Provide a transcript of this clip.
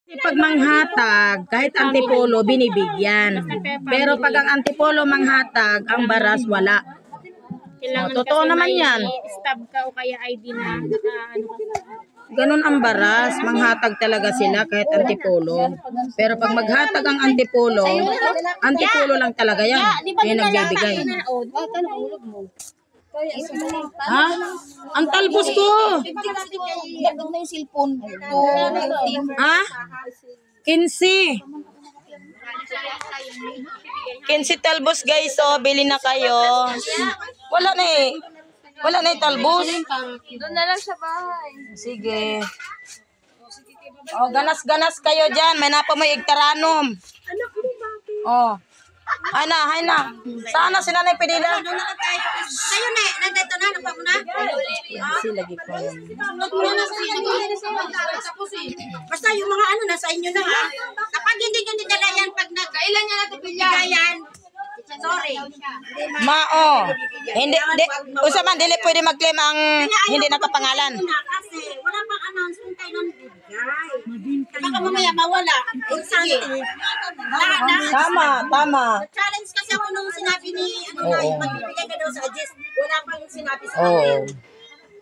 Pag manghatag, kahit antipolo, binibigyan. Pero pag ang antipolo manghatag, ang baras wala. Kailangan totoo kasi naman may yan. stab ka o kaya ID na ano ka. Ganun ang baras, manghatag talaga sila kahit antipolo. Pero pag maghatag ang antipolo, antipolo lang talaga yan. Yung nagbibigay. Ha? Ang talbos ko! Ha? 15. 15 talbos guys, so bili na kayo. Wala na eh. Wala na yung talbos. Doon na lang sa bahay. Sige. Oh, ganas-ganas kayo dyan. May napamoy igtaranom. Oh. Hay na. Sana sila na ipinila. Kayo na, nandito na, napa mo na? Lagi ko. Basta yung mga ano, nasa inyo na ha. Kapag hindi nyo dinala yan, pag kailan niya natin bigayan, sorry. Hindi, usa man, dili pwede mag-claim ang hindi nakapangalan. Kasi wala pang announcement kayo ng bigay. Baka mamaya mawala. Sige. Tama. Challenge kasi ako nung sinabi ni, magbibigay ka daw sa Jess. Wala pang sinabi sa Oo. akin.